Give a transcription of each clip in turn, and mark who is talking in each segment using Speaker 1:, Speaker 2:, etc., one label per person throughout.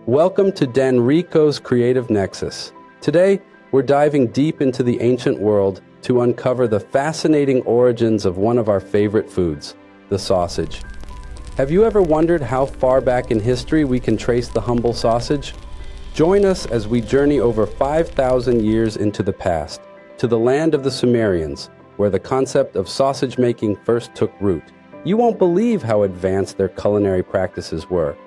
Speaker 1: Welcome to Danrico's Creative Nexus. Today, we're diving deep into the ancient world to uncover the fascinating origins of one of our favorite foods, the sausage. Have you ever wondered how far back in history we can trace the humble sausage? Join us as we journey over 5,000 years into the past, to the land of the Sumerians, where the concept of sausage making first took root. You won't believe how advanced their culinary practices were.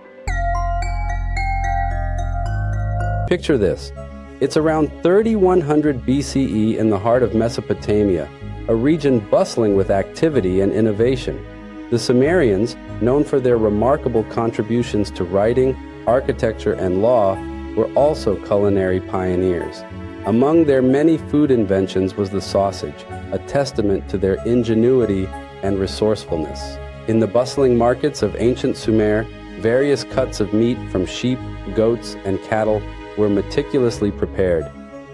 Speaker 1: Picture this. It's around 3100 BCE in the heart of Mesopotamia, a region bustling with activity and innovation. The Sumerians, known for their remarkable contributions to writing, architecture, and law, were also culinary pioneers. Among their many food inventions was the sausage, a testament to their ingenuity and resourcefulness. In the bustling markets of ancient Sumer, various cuts of meat from sheep, goats, and cattle were meticulously prepared.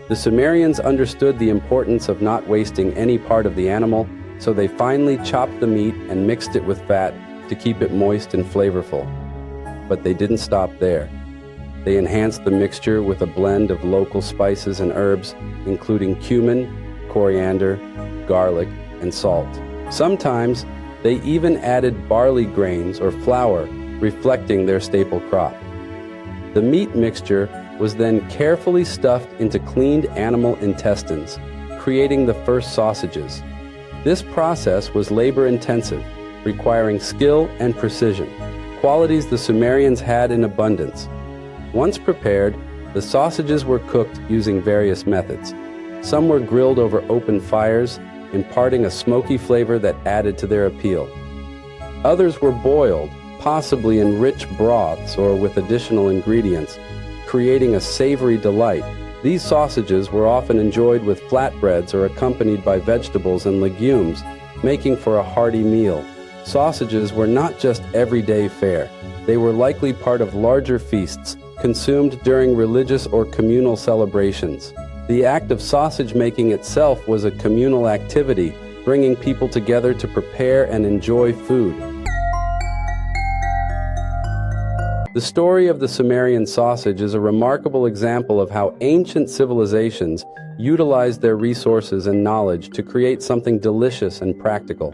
Speaker 1: The Sumerians understood the importance of not wasting any part of the animal, so they finely chopped the meat and mixed it with fat to keep it moist and flavorful. But they didn't stop there. They enhanced the mixture with a blend of local spices and herbs, including cumin, coriander, garlic, and salt. Sometimes, they even added barley grains or flour, reflecting their staple crop. The meat mixture was then carefully stuffed into cleaned animal intestines, creating the first sausages. This process was labor-intensive, requiring skill and precision, qualities the Sumerians had in abundance. Once prepared, the sausages were cooked using various methods. Some were grilled over open fires, imparting a smoky flavor that added to their appeal. Others were boiled, possibly in rich broths or with additional ingredients, creating a savory delight. These sausages were often enjoyed with flatbreads or accompanied by vegetables and legumes, making for a hearty meal. Sausages were not just everyday fare. They were likely part of larger feasts, consumed during religious or communal celebrations. The act of sausage making itself was a communal activity, bringing people together to prepare and enjoy food. The story of the Sumerian sausage is a remarkable example of how ancient civilizations utilized their resources and knowledge to create something delicious and practical.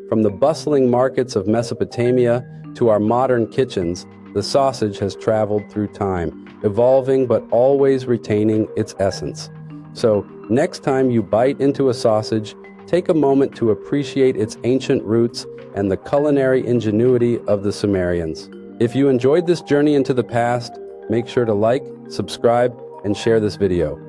Speaker 1: From the bustling markets of Mesopotamia to our modern kitchens, the sausage has traveled through time, evolving but always retaining its essence. So, next time you bite into a sausage, take a moment to appreciate its ancient roots and the culinary ingenuity of the Sumerians. If you enjoyed this journey into the past, make sure to like, subscribe, and share this video.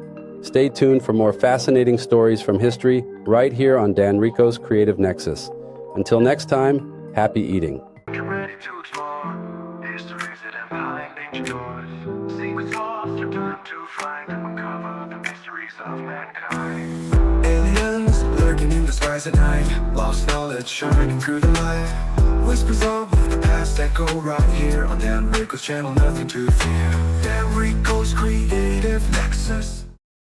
Speaker 1: Stay tuned for more fascinating stories from history right here on Danrico's Creative Nexus. Until next time, happy eating.
Speaker 2: Get ready to explore histories that have behind ancient doors. Secrets lost, return to find and uncover the mysteries of mankind. Aliens lurking in the skies at night, lost knowledge shining through the light. Whispers of the past that go right here on Danrico's channel, nothing to fear. Danrico's Creative Nexus.